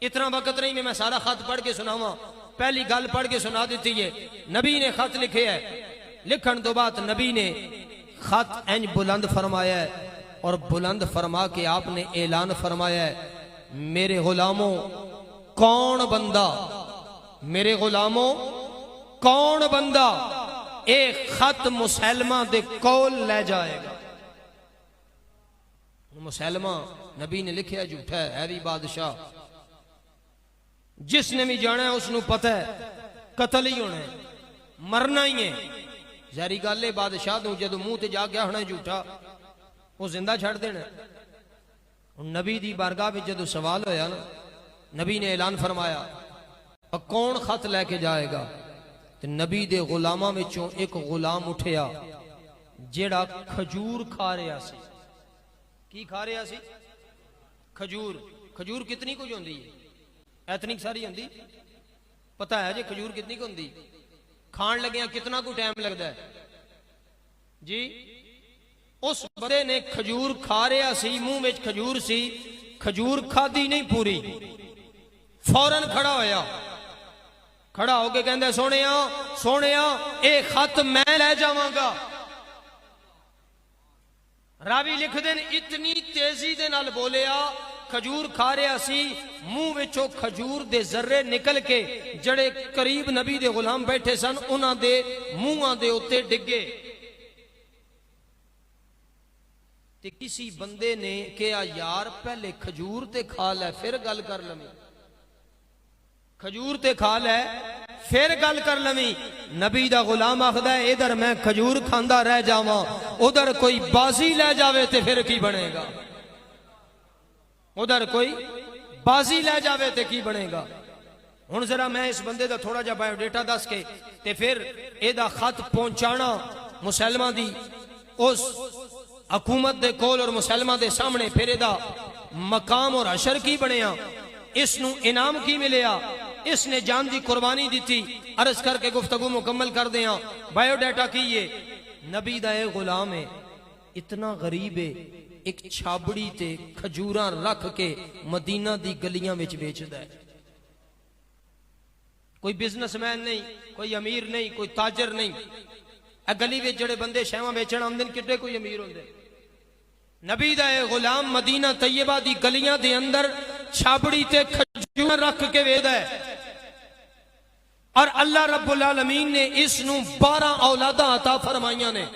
Speaker 3: इतना वक्त नहीं मैं सारा खत पढ़ के सुनावा, पहली गल पढ़ के सुना दी है। नबी ने खत लिखे है, लिखण तो बाद नबी ने खत इंज बुलंद फरमाया है, और बुलंद फरमा के आपने ऐलान फरमाया है, मेरे गुलामों कौन बंदा, मेरे गुलामों कौन बंदा एक खत मुसलमा दे कोल ले जाएगा। मुसलमा नबी ने लिखा झूठा है भी बादशाह, जिसने भी जाना है उसनों पता है कतल ही होना है, मरना ही है। जारी गल है बादशाह तू जो मुंह ते जा गया होना झूठा, वो जिंदा छड़ देना। नबी दी बारगाह में जो सवाल होया ना, नबी ने ऐलान फरमाया कौन खत लैके जाएगा, तो नबी दे गुलामां विचों एक गुलाम उठिया जेड़ा खजूर खा रहा सी। की खा रहा सी? खजूर। खजूर कितनी कुछ होंदी है? इतनी सारी होंदी, पता है जी खजूर कितनी कुछ होंदी? खान लगे कितना को टाइम लगता है जी। उस बंदे ने खजूर खा रहा सी, मुंह में खजूर सी, खजूर खादी नहीं पूरी, फौरन खड़ा होया, खड़ा होके कहंदा सोनिया ए खत मैं ले जावांगा। रावी लिख देन इतनी तेजी दे नाल बोलिया, खजूर खा रहा सी, मुंह विचों खजूर दे जर्रे निकल के जड़े करीब नबी दे गुलाम बैठे सन उन्हां दे मुंहां दे उत्ते डिगे। ते किसी बंदे ने कहा यार पहले खजूर ते खा लै फिर गल कर लवी, खजूर ते खा लै फिर गल कर लवी। नबी दा गुलाम आखदा है इधर मैं खजूर खांदा रह जावां, उधर कोई बाजी ले जावे ते फिर की बनेगा, उधर कोई बाजी ले जावे ते की बनेगा। हुण जरा मैं इस बंदे दा थोड़ा जा बायोडेटा दस के ते फिर एदा खत पहुंचाना मुसलमान दी उस हुकूमत दे कोल और मुसलमान दे सामने, फिर एदा मकाम और अशर की बनिया, इसनू इनाम की मिलिया, इसने जान की कुर्बानी दी। अर्ज करके गुफ्तगू मुकम्मल कर दिया। बायोडाटा की ये नबी दा ये गुलाम है, इतना गरीब है, एक छाबड़ी ते खजूरा रख के मदीना दी गलियां विच बेचदा है। कोई बिजनेसमैन नहीं, कोई अमीर नहीं, कोई ताजर नहीं। गली में जड़े बंदे शैवा बेचण आमदन कितने कोई अमीर होंदे। नबी दा ये गुलाम मदीना तैयबा दी गलियां दे अंदर छाबड़ी ते खजूर रख के वेदा है, और अल्लाह रब्बुल आलमीन ने इसनू 12 औलादा अता फरमाइयां ने।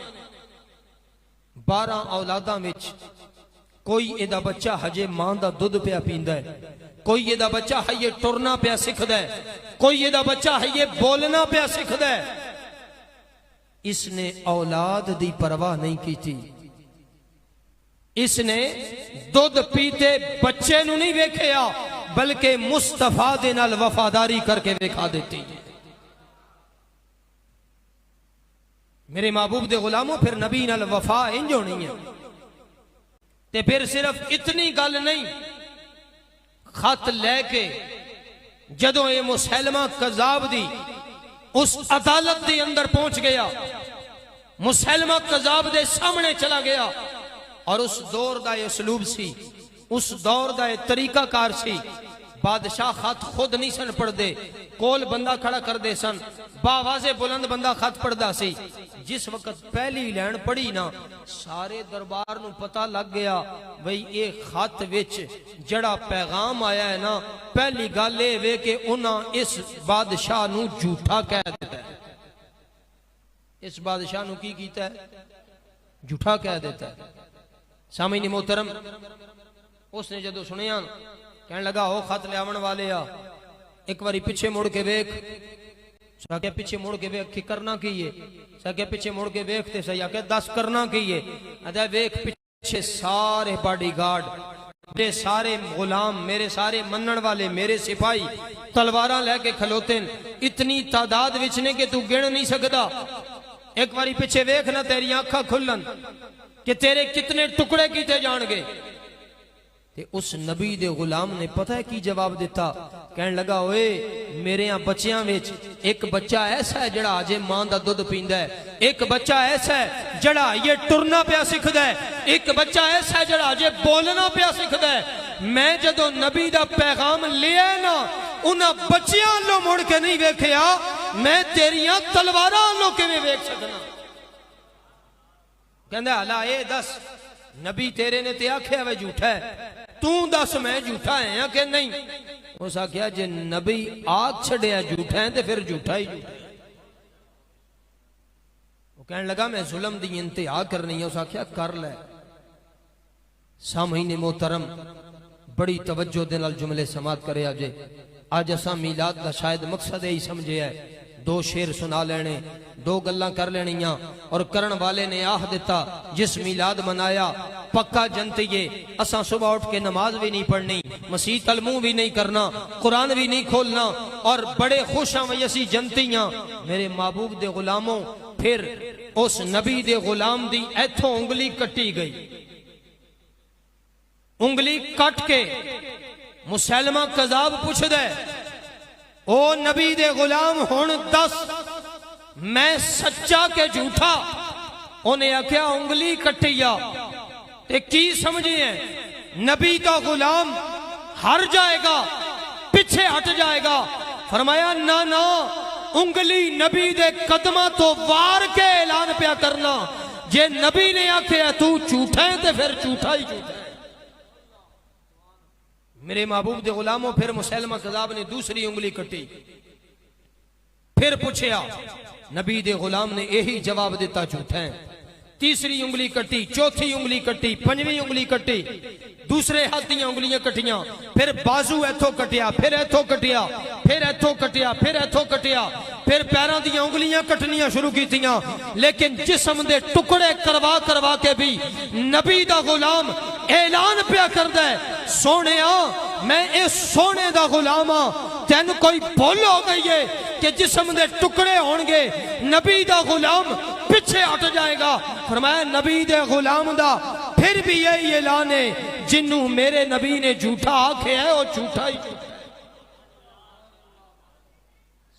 Speaker 3: 12 औलादा विच कोई एदा बच्चा हजे मां दा दुध पिया पींदा है, कोई एदा बच्चा हये टुरना पिया सिखदा है, कोई एदा बच्चा हये बोलना पिया सिखदा है। इसने औलाद दी परवाह नहीं की थी, इसने दुध पीते बच्चे नू नहीं वेखिया, बल्कि मुस्तफा दे नाल वफादारी करके वेखा देती। मेरे महबूब दे गुलामों, फिर नबी नाल वफा इंज होनी है। ते फिर सिर्फ इतनी गल नहीं, खत लैके जदों ये मुसलमा कज़ाब दी उस अदालत के अंदर पहुंच गया, मुसलमा कज़ाब दे सामने चला गया, और उस दौर का उसलूब सी, उस दौर का तरीकाकार सी। बादशाह खत खुद नहीं सन पढ़ते, कोल बंदा खड़ा कर दे सन, बावाजे बुलंद बंदा खत पढ़दा सी। जिस वक्त पहली लैन पढ़ी ना, सारे दरबार नू पता लग गया बई ये खत विच जड़ा पैगाम आया है ना, पहली गल ये वे कि उन्हां इस बादशाह नू झूठा कह दिता है। इस बादशाह नू की कीता है? झूठा कह देता है। सामीन मोहतरम, उसने जदों सुनिया कहने लगा हो खत लियावन वाले आ, एक बारी पीछे मुड़ के वेख। सके पीछे मुड़ के वेख कि करना की है? सके पीछे मुड़ के वेखते सही, आके दस करना की है? अदा वेख पीछे सारे बॉडीगार्ड, मेरे सारे गुलाम, मेरे सारे मनन वाले, मेरे सिपाही तलवारां लेके खलोते न, इतनी तादाद विच ने कि तू गिन नहीं सकता। एक बारी पीछे वेख ना, तेरी आंखां खुलन कि तेरे कितने टुकड़े कीते जाणगे। ते उस नबी दे गुलाम ने पता है की जवाब दिता? कहने लगा ओए मेरे यहाँ बच्चियां विच एक बच्चा ऐसा है जड़ा अजे मां दा दुध पींदा है, एक बच्चा ऐसा है जड़ा ये टुरना पिया सिखदा है, एक बच्चा ऐसा है जड़ा अजे बोलना पिया सिखदा है। मैं जदों नबी दा पैगाम लिया ना, उन्हां बच्चियां लो मुड़ के नहीं वेखिया, मैं तेरियां तलवारां लो किवें वेख सकना। कहंदा हला ए दस, नबी तेरे ने ते आख्या वे झूठा है, तू दस मैं झूठा है या कि नहीं? उस आख्या जे नबी आग छड़िया झूठा है तो फिर झूठा ही झूठा है। वो कहने लगा मैं जुल्म दी इंतहा करनी है। उस आख्या कर ले। सामईने मोहतरम, बड़ी तवज्जो दे नाल जुमले समात करे। अज असा मीलाद का शायद मकसद यही समझे है, दो शेर सुना लेने, दो गल्लां कर लेनियां। और करण वाले ने आह दिता जिस मीलाद मनाया पक्का जनतिये, असा सुबह उठ के नमाज भी नहीं पढ़नी, मसीह तलमू भी नहीं करना, कुरान भी नहीं खोलना, और बड़े खुश हाँ वही असी जनतियां मेरे महबूब दे गुलामों। फिर उस नबी दे गुलाम दी इथों उंगली कट्टी गई। उंगली कट के मुसलमा कजाब पुछदा ओ नबी दे गुलाम हुण दस मैं सच्चा के झूठा? उन्हें आख्या उंगली कट्टिया ते की समझे है? नबी का गुलाम हार जाएगा, पीछे हट जाएगा। फरमाया ना ना, उंगली नबी दे कदमा तो वार के ऐलान पिया करना। जे नबी ने आख्या तू झूठा है तो फिर झूठा ही झूठा है। मेरे महबूब दे गुलामों, फिर मुसलमा कज़ाब ने दूसरी उंगली कटी। फिर पूछया, नबी दे गुलाम ने यही जवाब दिता झूठा है। तीसरी उंगली कटी, चौथी उंगली कटी, पंजवीं उंगली कटी, दूसरे हाथ दी उंगलियां कटियां, फिर बाजू इथों कटिया, फिर इथों कटिया, फिर इथों कटिया, फिर इथों कटिया, फिर पैरों दी उंगलियां कटनियां शुरू कीतियां। लेकिन जिस्म दे टुकड़े करवा करवा के भी नबी दा गुलाम ऐलान पिया करदा है, सोहणिया मैं इस सोने दा गुलाम हां। तेन कोई भुल हो गई है कि जिस्म दे टुकड़े होणगे, नबी दा गुलाम पीछे हट जाएगा। फरमाया नबी दे गुलाम दा फिर भी यही ऐलान है, जिन्नू मेरे नबी ने झूठा आख्या है वो झूठा ही झूठा है।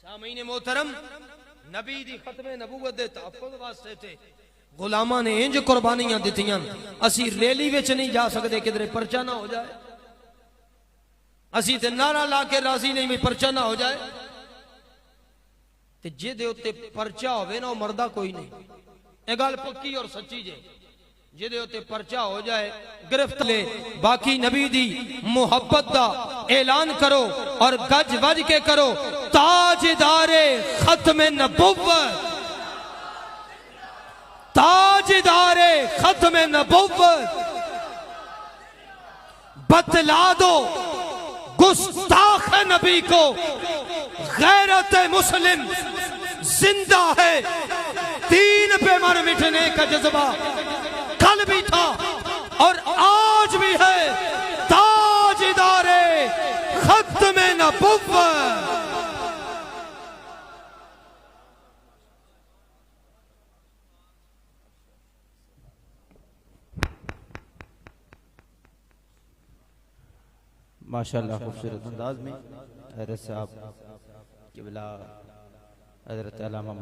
Speaker 3: सामीने मोहतरम, नबी दी खत्मे नबूवत दे तहफ्फुज़ वास्ते थे गुलामां ने इंज कुर्बानियां दित्तियां। असी रैली विच नहीं जा सकते किधरे परचा ना हो जाए, असी ते नारा ला के राजी नहीं भी परचा ना हो जाए। ते जिहदे उत्ते परचा होवे ना वो मरदा कोई नहीं, ये गल पक्की और सच्ची जे। जिहदे उत्ते परचा हो जाए गिरफ्त ले। बाकी नबी दी मुहब्बत दा ऐलान करो और गज वज के करो, ताजदारे खत्मे नबुव्वत, ताजदारे खत्मे नबुव्वत। बतला दो गुस्ताख नबी को गैरत मुस्लिम जिंदा है, दीन पे मर मिटने का जज्बा कल भी था और आज भी है। ताजदारे खत्मे नबुव्वत।
Speaker 1: माशाअल्लाह खूबसूरत अंदाज में हज़रत साहब क़िबला हज़रत अल्लामा